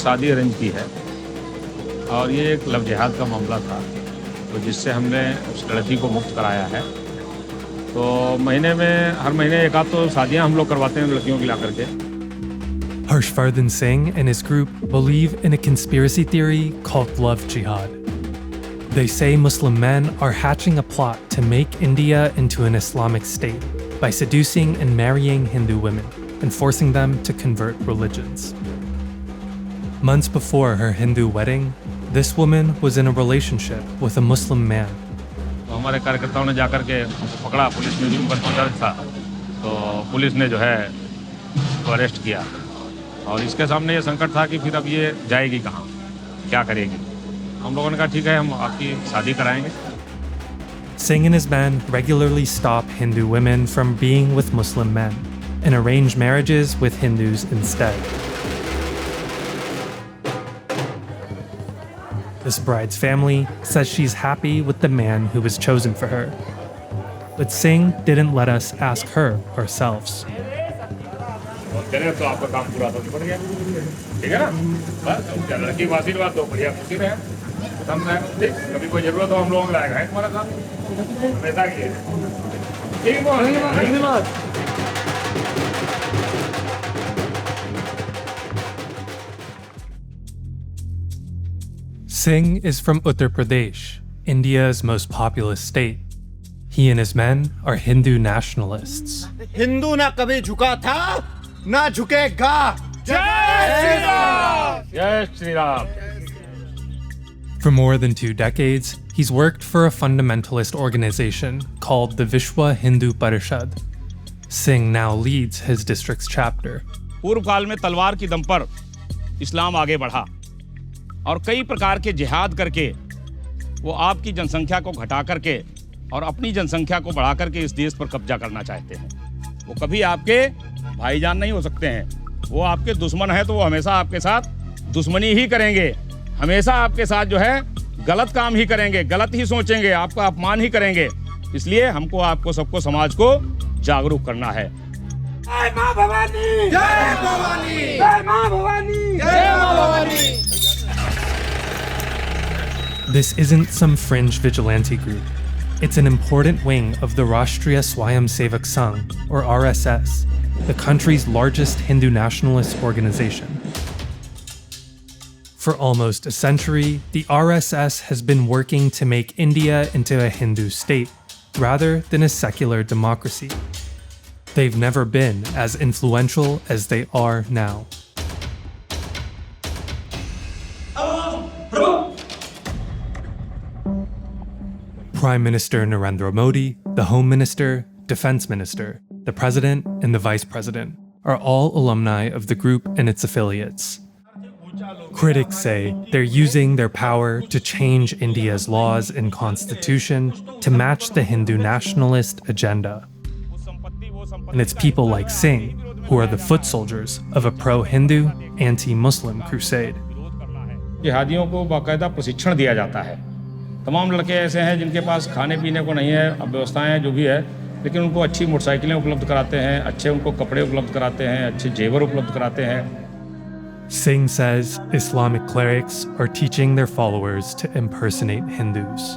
शादी अरेंज की है और ये एक लव जिहाद का मामला था, तो जिससे हमने उस लड़की को मुक्त कराया है। तो महीने में हर महीने एक आध तो शादियां हम लोग करवाते हैं लड़कियों की ला करके। Harshvardhan Singh and his group believe in a conspiracy theory called love jihad. They say Muslim men are hatching a plot to make India into an Islamic state by seducing and marrying Hindu women and forcing them to convert religions. Months before her Hindu wedding, this woman was in a relationship with a Muslim man. तो हमारे कार्यकर्ताओं ने जाकर के हमको पकड़ा, police museum पर पहुंचा था, तो पुलिस ने जो है तो अरेस्ट किया और इसके सामने ये संकट था कि फिर अब ये जाएगी कहाँ, क्या करेगी। हम लोगों ने कहा ठीक है, हम आपकी शादी कराएंगे। Singh and his men regularly stop Hindu women from being with Muslim men and arrange marriages with Hindus instead. This bride's family says she's happy with the man who was chosen for her. But Singh didn't let us ask her ourselves. तो आपका काम पूरा तो बढ़ गया, ठीक है ना? बस लड़की को आशीर्वाद दो, बढ़िया खुशी रहे, कभी कोई जरूरत हो हम लोगों को लाएगा है तुम्हारा काम, हमेशा की है। ठीक है, धन्यवाद। Singh is from Uttar Pradesh, India's most populous state. He and his men are Hindu nationalists. Hindu ना कभी झुका था ना झुकेगा। जय श्री राम। जय Shri Ram. For more than 2 decades, he's worked for a fundamentalist organization called the Vishwa Hindu Parishad. Singh now leads his district's chapter. पूर्व काल में तलवार की दम पर इस्लाम आगे बढ़ा और कई प्रकार के जिहाद करके वो आपकी जनसंख्या को घटा करके और अपनी जनसंख्या को बढ़ा करके इस देश पर कब्जा करना चाहते हैं। वो कभी आपके भाईजान नहीं हो सकते हैं, वो आपके दुश्मन हैं, तो वो हमेशा आपके साथ दुश्मनी ही करेंगे, हमेशा आपके साथ जो है गलत काम ही करेंगे, गलत ही सोचेंगे, आपका अपमान ही करेंगे। इसलिए हमको आपको सबको समाज को जागरूक करना है। जय मां भवानी, जय भवानी, जय मां भवानी, जय मां Bhavani. This isn't some fringe vigilante group. It's an important wing of the Rashtriya Swayamsevak Sangh, or RSS, the country's largest Hindu nationalist organization. For almost a century, the RSS has been working to make India into a Hindu state, rather than a secular democracy. They've never been as influential as they are now. Prime Minister Narendra Modi, the Home Minister, Defense Minister, the President, and the Vice President are all alumni of the group and its affiliates. Critics say they're using their power to change India's laws and constitution to match the Hindu nationalist agenda. And it's people like Singh who are the foot soldiers of a pro-Hindu, anti-Muslim crusade. जिहादियों को बाकायदा प्रशिक्षण दिया जाता है। तमाम लड़के ऐसे हैं जिनके पास खाने पीने को नहीं है, अब व्यवस्थाएं जो भी है, लेकिन उनको अच्छी मोटरसाइकिलें उपलब्ध कराते हैं, अच्छे उनको कपड़े उपलब्ध कराते हैं, अच्छे जेवर उपलब्ध कराते हैं। Singh says Islamic clerics are teaching their followers to impersonate Hindus.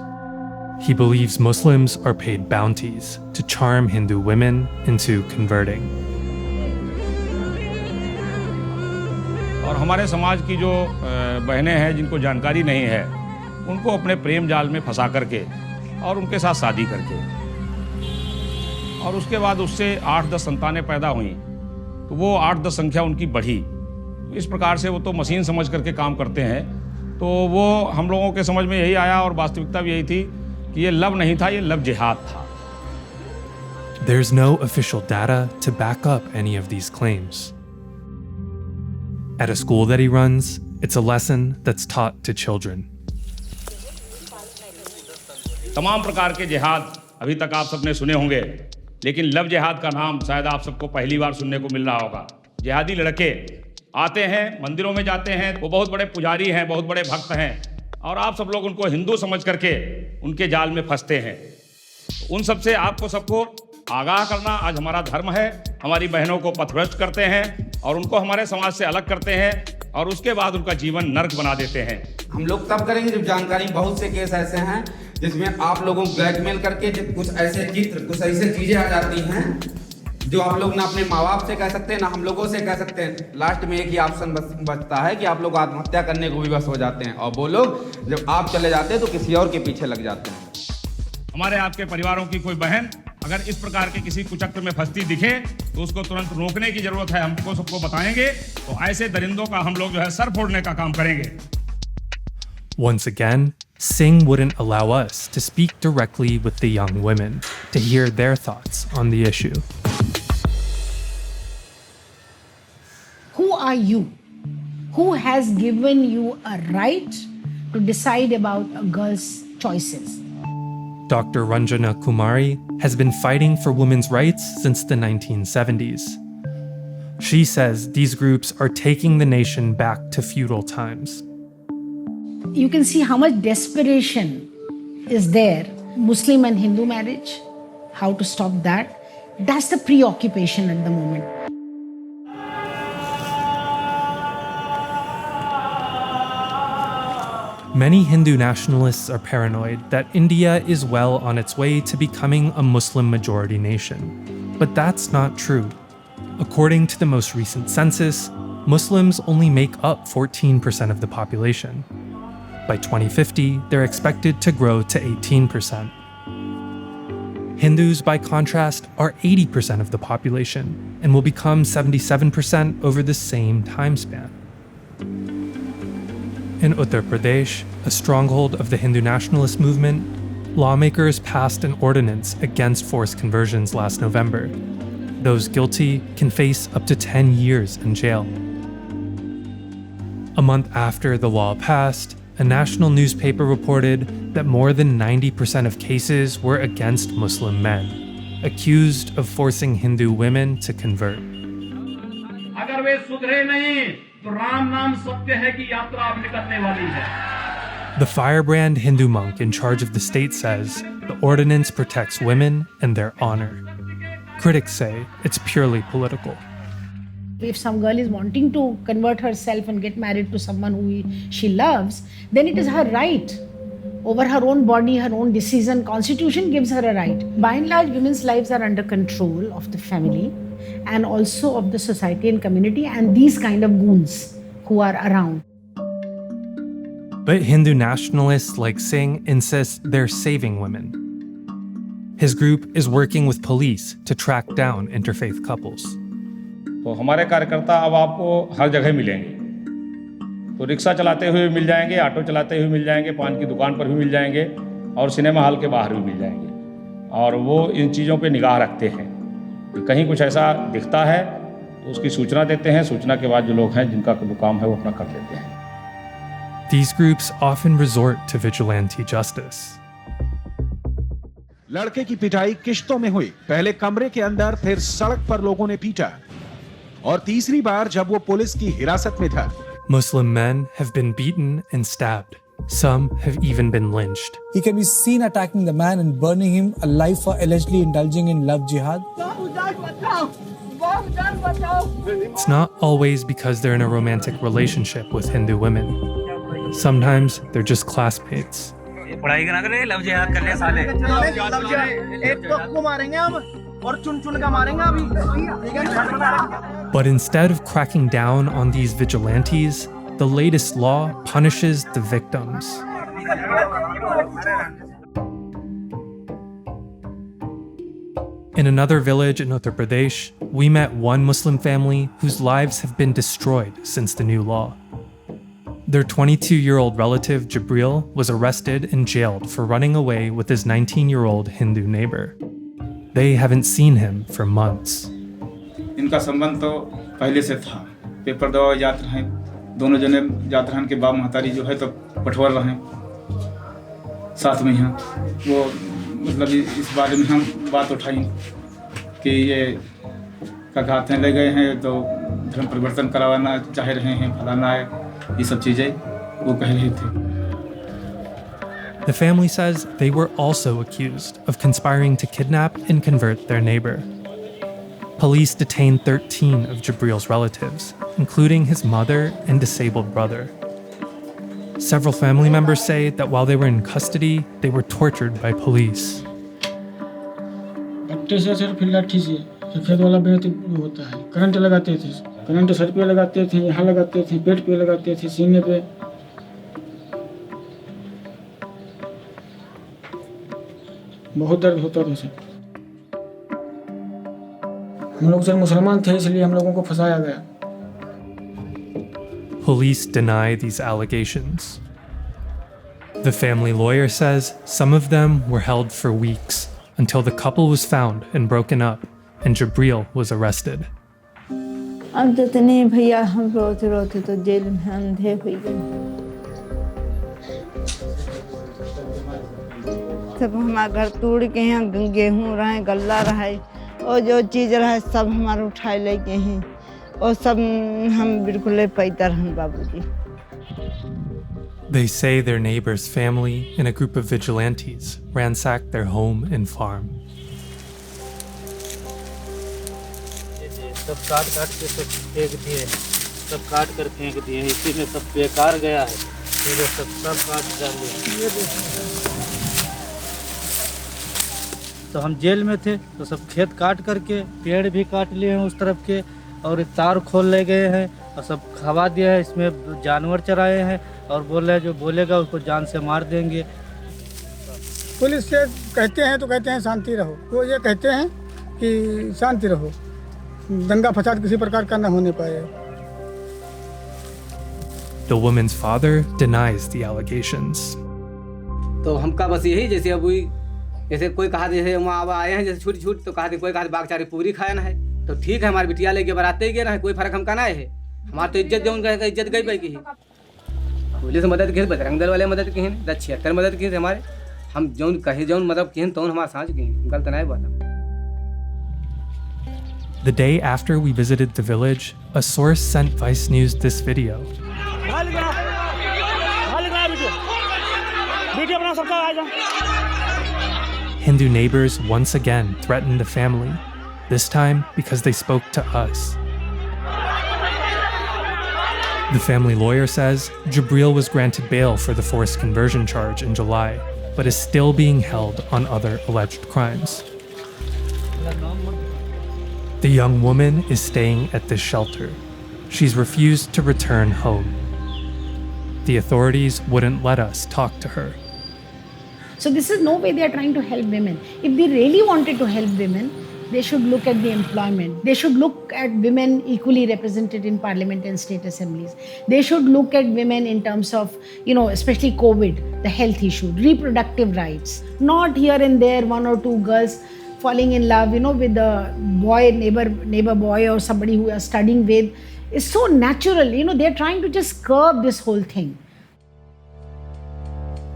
He believes Muslims are paid bounties to charm Hindu women into converting. और हमारे समाज की जो बहनें हैं जिनको जानकारी नहीं है, उनको अपने प्रेम जाल में फंसा करके और उनके साथ शादी करके और उसके बाद उससे 8-10 संतानें पैदा हुई, तो वो 8-10 संख्या उनकी बढ़ी। इस प्रकार से वो तो मशीन समझ करके काम करते हैं। तो वो हम लोगों के समझ में यही आया और वास्तविकता भी यही थी कि ये लव नहीं था, ये लव जिहाद था। There's no official data to back up any of these claims. At a school that he runs, it's a lesson that's taught to children. तमाम प्रकार के जिहाद अभी तक आप सबने सुने होंगे, लेकिन लव जिहाद का नाम शायद आप सबको पहली बार सुनने को मिल रहा होगा। जिहादी लड़के आते हैं, मंदिरों में जाते हैं, वो बहुत बड़े पुजारी हैं, बहुत बड़े भक्त हैं, और आप सब लोग उनको हिंदू समझ करके उनके जाल में फंसते हैं। उन सब से आपको सबको आगाह करना आज हमारा धर्म है। हमारी बहनों को पथभ्रष्ट करते हैं और उनको हमारे समाज से अलग करते हैं। और उसके बाद उनका जीवन नर्क बना देते हैं। हम लोग तब करेंगे जब जानकारी, बहुत से केस ऐसे हैं जिसमें आप लोगों को ब्लैकमेल करके कुछ ऐसे चित्र, कुछ ऐसे चीजें आ जाती हैं जो आप लोग ना अपने माँ बाप से कह सकते हैं ना हम लोगों से कह सकते हैं। लास्ट में एक ही ऑप्शन बचता है कि आप लोग आत्महत्या करने को भी बस हो जाते हैं, और वो लोग जब आप चले जाते हैं तो किसी और के पीछे लग जाते हैं। हमारे आपके परिवारों की कोई बहन अगर इस प्रकार के किसी कुचक्र में फंसती दिखे तो उसको तुरंत रोकने की जरूरत है। हमको सबको बताएंगे तो ऐसे दरिंदों का हम लोग जो है सर फोड़ने का काम करेंगे। Once again, Singh wouldn't allow us to speak directly with the young women to hear their thoughts on the issue. Who are you? Who has given you a right to decide about a girl's choices? Dr. Ranjana Kumari has been fighting for women's rights since the 1970s. She says these groups are taking the nation back to feudal times. You can see how much desperation is there. Muslim and Hindu marriage, how to stop that. That's the preoccupation at the moment. Many Hindu nationalists are paranoid that India is well on its way to becoming a Muslim majority nation. But that's not true. According to the most recent census, Muslims only make up 14% of the population. By 2050, they're expected to grow to 18%. Hindus, by contrast, are 80% of the population and will become 77% over the same time span. In Uttar Pradesh, a stronghold of the Hindu nationalist movement, lawmakers passed an ordinance against forced conversions last November. Those guilty can face up to 10 years in jail. A month after the law passed, a national newspaper reported that more than 90% of cases were against Muslim men, accused of forcing Hindu women to convert. The firebrand Hindu monk in charge of the state says the ordinance protects women and their honor. Critics say it's purely political. If some girl is wanting to convert herself and get married to someone who she loves, then it is her right. Over her own body, her own decision, Constitution gives her a right. By and large, women's lives are under control of the family and also of the society and community and these kind of goons who are around. But Hindu nationalists like Singh insist they're saving women. His group is working with police to track down interfaith couples. तो हमारे कार्यकर्ता अब आपको हर जगह मिलेंगे। तो rickshaw चलाते हुए मिल जाएंगे, ऑटो चलाते हुए मिल जाएंगे, पान की दुकान पर भी मिल जाएंगे और सिनेमा हॉल के बाहर भी मिल जाएंगे। और वो इन चीज़ों पे निगाह रखते हैं कि कहीं कुछ ऐसा दिखता है तो उसकी सूचना देते हैं। सूचना के बाद जो लोग हैं जिनका काम है वो अपना कर लेते हैं। These groups often resort to vigilante justice. लड़के की पिटाई किश्तों में हुई। पहले कमरे के अंदर, फिर सड़क पर लोगों ने पीटा, और तीसरी बार जब वो पुलिस की हिरासत में था। Muslim men have been beaten and stabbed. Some have even been lynched. He can be seen attacking the man and burning him alive for allegedly indulging in love jihad. It's not always because they're in a romantic relationship with Hindu women. Sometimes they're just classmates. But instead of cracking down on these vigilantes, the latest law punishes the victims. In another village in Uttar Pradesh, we met one Muslim family whose lives have been destroyed since the new law. Their 22-year-old relative Jibril was arrested and jailed for running away with his 19-year-old Hindu neighbor. They haven't seen him for months. इनका संबंध तो पहले से था। Paper दवा जात रहे, दोनों जने जात रहन के बाप महतारी जो है तो पठवर रहे साथ में हैं। वो मतलब इस बारे में हम बात उठाई कि ये क्या कहते हैं ले गए हैं तो धर्म परिवर्तन करवाना चाह रहे हैं, फलाना है, ये सब चीज़ें वो कह रहे थे। The family says they were also accused of conspiring to kidnap and convert their neighbor. police detained 13 of Jibril's relatives, including his mother and disabled brother. Several family members say that while they were in custody, they were tortured by police. बट्टे से सिर्फ लाठी से सफेद वाला बहुत होता है। करंट लगाते थे, करंट सर पे लगाते थे, यहाँ लगाते थे, पेट पे लगाते थे, सीने पे। बहुत दर्द होता था सर। हम लोग सर मुसलमान थे इसलिए हम लोगों को फंसाया गया। Police deny these allegations. The family lawyer says some of them were held for weeks until the couple was found and broken up and Jibril was arrested. अब तो नहीं भैया हम रोते रोते तो जेल में अंधे हो गए। सब हमारा घर तोड़ के हैं, गेहूँ रहे, गल्ला रहे और जो चीज़ रहे सब हमारे उठाए ले गए हैं और सब हम बिल्कुल पैदल हैं बाबूजी। They say their neighbor's family and a group of vigilantes ransacked their home and farm. सब काट काट के सब फेंक दिए, सब काट कर फेंक दिए, इसी में सब बेकार गया है, सब काट डाले। तो हम जेल में थे तो सब खेत काट करके पेड़ भी काट लिए हैं उस तरफ के और तार खोल ले गए हैं और सब खवा दिया है, इसमें जानवर चराए हैं और बोल रहे जो बोलेगा उसको जान से मार देंगे। पुलिस से कहते हैं तो कहते हैं शांति रहो, वो ये कहते हैं कि शांति रहो, दंगा फसाद किसी प्रकार का न होने पाए। The woman's father denies the allegations. तो हमका बस यही जैसे अभी जैसे कोई कहा जैसे वहाँ आए हैं जैसे छूट छूट तो कहा कोई कहा बागचारी पूरी खाया ना है तो ठीक है हमारी बिटिया लेके बराते ही गए ना है, कोई फर्क हमका ना है। हमारी तो इज्जत जो उनका इज्जत गई पाई की पुलिस मदद की, बजरंग दल वाले मदद की, 76 मदद की हमारे, हम जौन कहे जौन मतलब की तो हमारे साँझ की गलत नहीं बात। The day after we visited the village, a source sent Vice News this video. Hindu neighbors once again threatened the family, this time because they spoke to us. The family lawyer says Jibril was granted bail for the forced conversion charge in July, but is still being held on other alleged crimes. The young woman is staying at this shelter. She's refused to return home. The authorities wouldn't let us talk to her. So this is no way they are trying to help women. If they really wanted to help women, they should look at the employment. They should look at women equally represented in parliament and state assemblies. They should look at women in terms of, especially COVID, the health issue, reproductive rights. Not here and there, one or two girls falling in love, with the boy, neighbor boy or somebody who are studying with. It's so natural, they're trying to just curb this whole thing.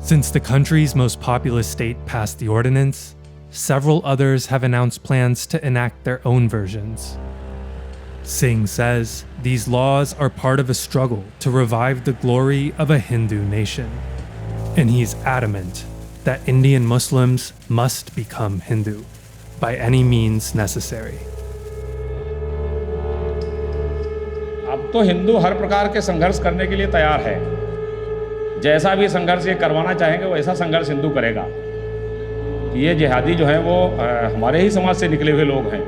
Since the country's most populous state passed the ordinance, several others have announced plans to enact their own versions. Singh says these laws are part of a struggle to revive the glory of a Hindu nation. And he's adamant that Indian Muslims must become Hindu by any means necessary. अब तो हिंदू हर प्रकार के संघर्ष करने के लिए तैयार है। जैसा भी संघर्ष ये करवाना चाहेंगे वैसा संघर्ष हिंदू करेगा। ये जिहादी जो है वो हमारे ही समाज से निकले हुए लोग हैं।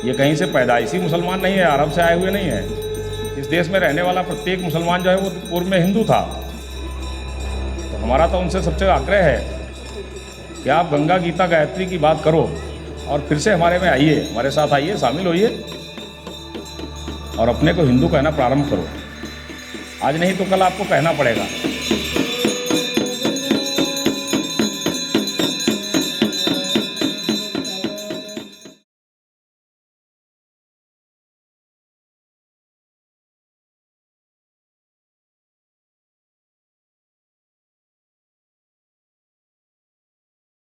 ये कहीं से पैदाइशी मुसलमान नहीं है, अरब से आए हुए नहीं है। इस देश में रहने वाला प्रत्येक मुसलमान जो है वो पूर्व में हिंदू था। तो हमारा तो उनसे सबसे आग्रह है कि आप गंगा गीता गायत्री की बात करो और फिर से हमारे में आइए, हमारे साथ आइए, शामिल होइए और अपने को हिंदू कहना प्रारंभ करो। आज नहीं तो कल आपको कहना पड़ेगा।